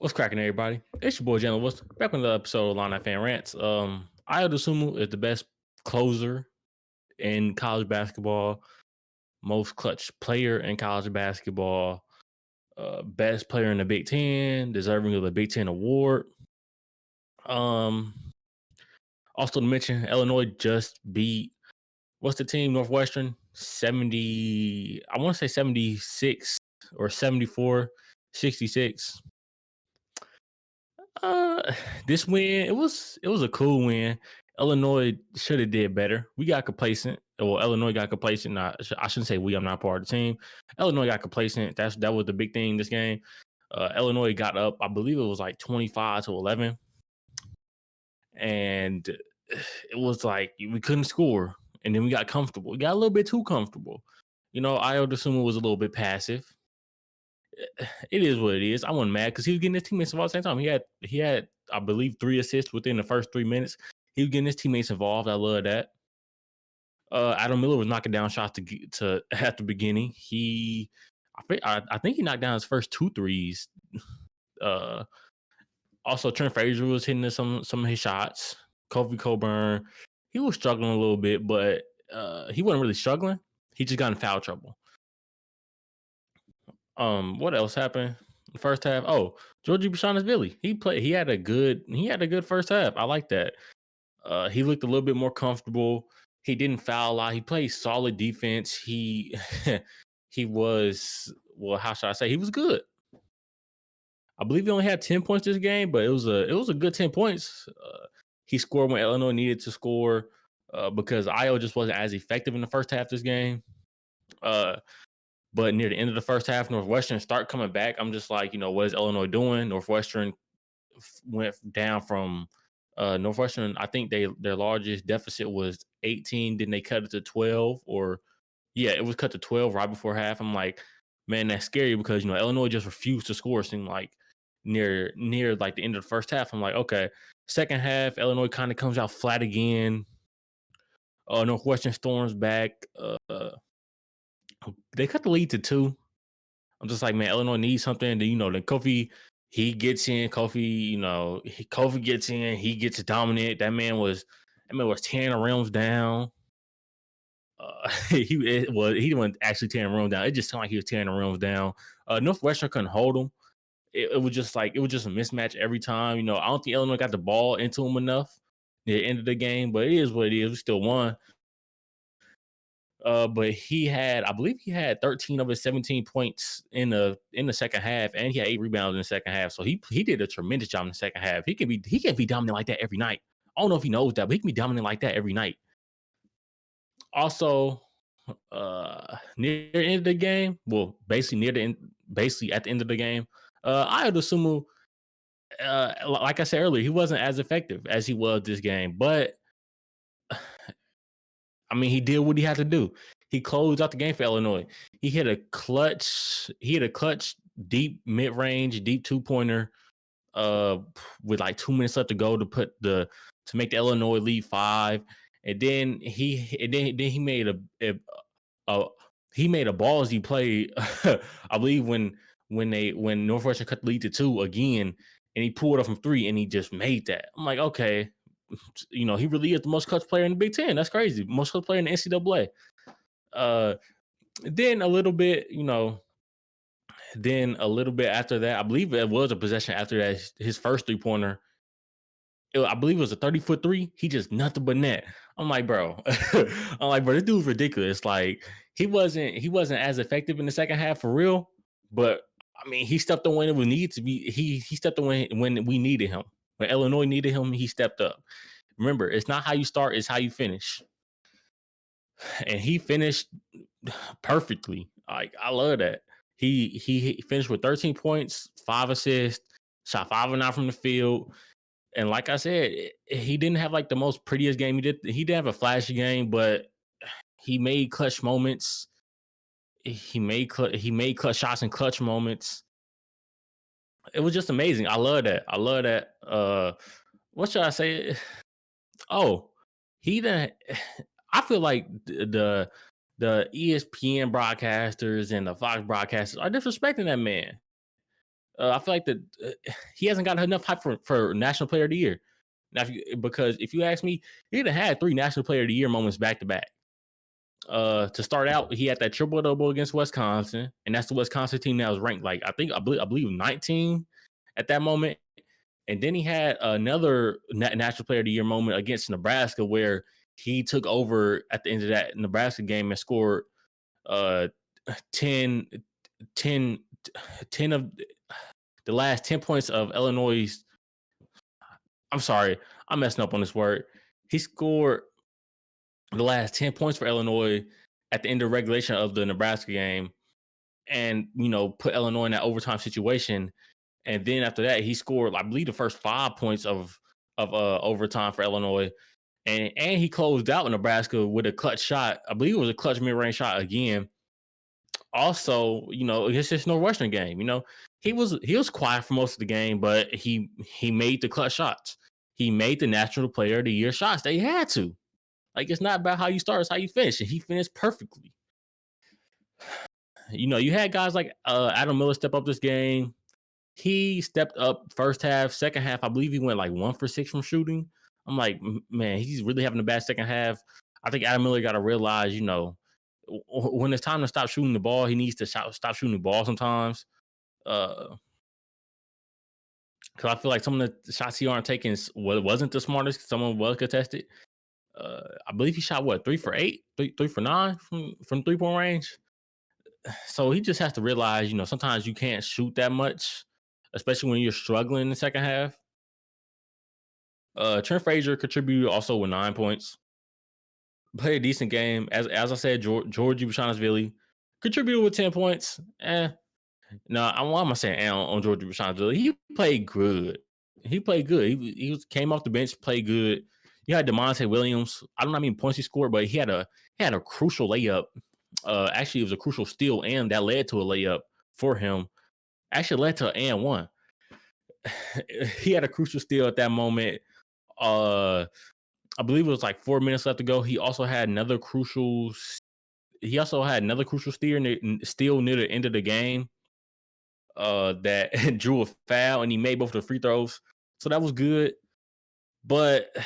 What's cracking, everybody? It's your boy Jalen What's back with another episode of Line Fan Rants. Ayo Dosumnu is the best closer in college basketball, most clutch player in college basketball, best player in the Big Ten, deserving of the Big Ten award. Um, Also to mention, Illinois just beat what's the team Northwestern 70. I want to say 76 or 74, 66. Uh, this win, it was a cool win. Illinois should have did better. We got complacent. Well, Illinois got complacent. I shouldn't say we. I'm not part of the team. Illinois got complacent. That was the big thing this game. Illinois got up. I believe it was like 25-11, and it was like we couldn't score, and then we got comfortable. We got a little bit too comfortable. Ayo Dosumnu was a little bit passive. It is what it is. I wasn't mad because he was getting his teammates involved at the same time. He had I believe 3 assists within the first 3 minutes. He was getting his teammates involved. I love that. Adam Miller was knocking down shots to at the beginning. I think he knocked down his first two threes. Uh, Also, Trent Frazier was hitting some of his shots. Kofi Coburn, he was struggling a little bit, but he wasn't really struggling. He just got in foul trouble. What else happened? The first half. Oh, Georgie Billy. He had a good first half. I like that. He looked a little bit more comfortable. He didn't foul a lot. He played solid defense. He he was, well, how should I say? He was good. I believe he only had 10 points this game, but it was a good 10 points. He scored when Illinois needed to score because Io just wasn't as effective in the first half this game. Uh, but near the end of the first half, Northwestern start coming back. I'm just like, what is Illinois doing? Northwestern went down from Northwestern. I think their largest deficit was 18. Then they cut it to 12, or yeah, it was cut to 12 right before half. I'm like, man, that's scary because Illinois just refused to score. Seemed like near like the end of the first half. I'm like, okay. Second half, Illinois kind of comes out flat again. Northwestern storms back. They cut the lead to 2. I'm just like, man, Illinois needs something. Then Kofi, he gets in. Kofi gets in. He gets dominant. That man was tearing the rims down. He wasn't actually tearing the rims down. It just sounded like he was tearing the rims down. Northwestern couldn't hold him. It was just a mismatch every time. I don't think Illinois got the ball into him enough near the end of the game, but it is what it is. We still won. But I believe he had 13 of his 17 points in the second half, and he had 8 rebounds in the second half. So he did a tremendous job in the second half. He can be dominant like that every night. I don't know if he knows that, but he can be dominant like that every night. Also, near the end of the game, well, basically at the end of the game, Ayo Dosumnu, like I said earlier, he wasn't as effective as he was this game, but I mean, he did what he had to do. He closed out the game for Illinois. He hit a clutch deep mid-range, deep two-pointer uh with like 2 minutes left to go to make the Illinois lead 5. And then he made a he made a ballsy play. I believe when Northwestern cut the lead to 2 again, and he pulled up from 3 and he just made that. I'm like, okay, he really is the most clutch player in the Big Ten. That's crazy. Most clutch player in the NCAA. Uh, then a little bit, then a little bit after that, I believe it was a possession after that. His first 3-pointer, I believe it was a 30-foot three. He just nothing but net. I'm like, bro. This dude's ridiculous. Like he wasn't as effective in the second half for real. But I mean, he stepped up when it was needed to be. He stepped up when we needed him. When Illinois needed him, he stepped up. Remember, it's not how you start, it's how you finish. And he finished perfectly. Like, I love that. He finished with 13 points, 5 assists, shot 5 and 9 from the field. And like I said, he didn't have like the most prettiest game. He did have a flashy game, but he made clutch moments. He made clutch shots and clutch moments. It was just amazing. I love that. I love that. What should I say? Oh, he didn't. I feel like the ESPN broadcasters and the Fox broadcasters are disrespecting that man. I feel like he hasn't got enough hype for National Player of the Year. Now, because if you ask me, he'd have had 3 National Player of the Year moments back to back. To start out, he had that triple double against Wisconsin, and that's the Wisconsin team that was ranked like I believe 19 at that moment. And then he had another National Player of the Year moment against Nebraska where he took over at the end of that Nebraska game and scored uh 10, 10, 10 of the last 10 points of Illinois'. I'm sorry, I'm messing up on this word. He scored the last 10 points for Illinois at the end of regulation of the Nebraska game and, put Illinois in that overtime situation. And then after that, he scored, I believe, the first 5 points of overtime for Illinois. And he closed out Nebraska with a clutch shot. I believe it was a clutch mid-range shot again. Also, it's just Northwestern game. He was quiet for most of the game, but he made the clutch shots. He made the National Player of the Year shots. They had to. Like, it's not about how you start, it's how you finish. And he finished perfectly. You had guys like Adam Miller step up this game. He stepped up first half, second half. I believe he went like 1 for 6 from shooting. I'm like, man, he's really having a bad second half. I think Adam Miller got to realize, when it's time to stop shooting the ball, he needs to stop shooting the ball sometimes. Because I feel like some of the shots he aren't taking wasn't the smartest. Some of them was contested. I believe he shot 3 for 8, 3 for 9 from 3-point range. So he just has to realize, sometimes you can't shoot that much, especially when you're struggling in the second half. Trent Frazier contributed also with 9 points. Played a decent game. As I said, Georgie Bashansvili contributed with 10 points. No, why am I saying on Georgie Bashansvili? He played good. He played good. Came off the bench, played good. You had DeMonte Williams. I don't know how many points he scored, but he had a crucial layup. Actually, it was a crucial steal, and that led to a layup for him. Actually, led to an and one. He had a crucial steal at that moment. I believe it was like 4 minutes left to go. He also had another crucial. He also had another crucial steal near the end of the game. That drew a foul, and he made both the free throws, so that was good. But,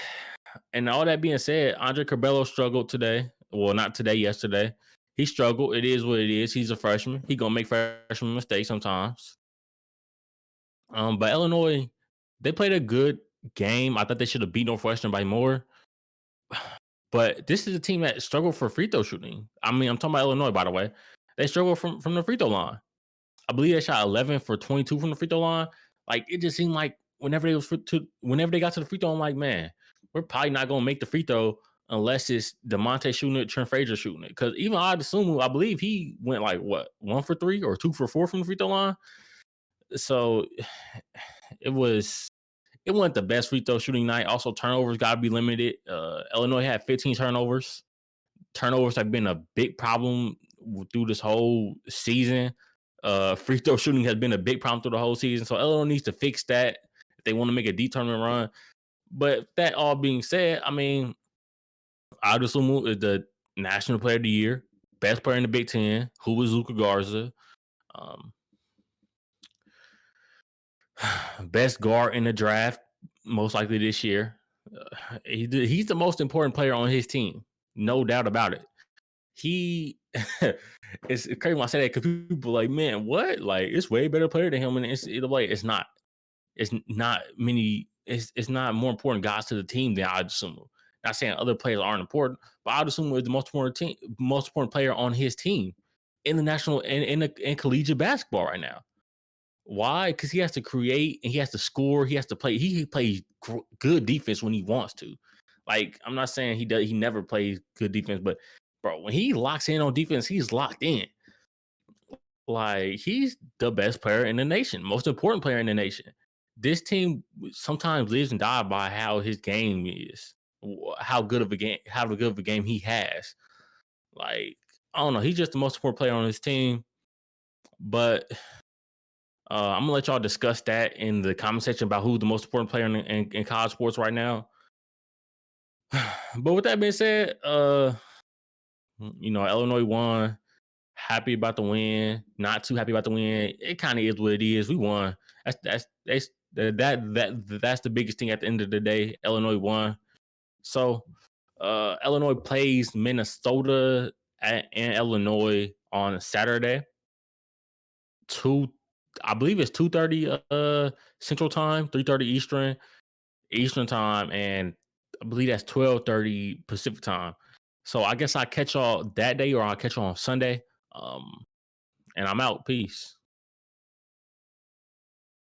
and all that being said, Andre Cabello struggled today. Well, not today, yesterday. He struggled. It is what it is. He's a freshman. He gonna make freshman mistakes sometimes. But Illinois, they played a good game. I thought they should have beat Northwestern by more. But this is a team that struggled for free throw shooting. I mean, I'm talking about Illinois, by the way. They struggled from the free throw line. I believe they shot 11 for 22 from the free throw line. Like, it just seemed like whenever they got to the free throw, I'm like, man, we're probably not gonna make the free throw unless it's DeMonte shooting it, Trent Frazier shooting it. Because even Ayo Dosumnu, I believe he went like 1 for 3 or 2 for 4 from the free throw line. So it wasn't the best free throw shooting night. Also, turnovers got to be limited. Illinois had 15 turnovers. Turnovers have been a big problem through this whole season. Free throw shooting has been a big problem through the whole season. So Illinois needs to fix that if they want to make a deep tournament run. But that all being said, I mean, Ayo Dosumnu is the National Player of the Year, best player in the Big Ten. Who was Luka Garza? Um, Best guard in the draft, most likely this year. He's the most important player on his team, no doubt about it. He it's crazy when I say that because people are like, man, what? Like, it's way better player than him, and it's either way, it's not. It's not many. It's not more important guys to the team than Ayo Dosumnu. Not saying other players aren't important, but Ayo Dosumnu is the most important player on his team in the national and in collegiate basketball right now. Why? Because he has to create and he has to score. He has to play. He plays good defense when he wants to. Like, I'm not saying he does. He never plays good defense, but bro, when he locks in on defense, he's locked in. Like, he's the best player in the nation, most important player in the nation. This team sometimes lives and dies by how his game is, how good of a game he has. Like, I don't know. He's just the most important player on his team, but I'm gonna let y'all discuss that in the comment section about who's the most important player in college sports right now. But with that being said, Illinois won. Happy about the win. Not too happy about the win. It kind of is what it is. We won. That's the biggest thing at the end of the day. Illinois won. So Illinois plays Minnesota and Illinois on Saturday. Two, I believe it's 2:30 Central Time, 3:30 Eastern Time, and I believe that's 12:30 Pacific Time. So I guess I catch y'all that day, or I'll catch y'all on Sunday. And I'm out. Peace.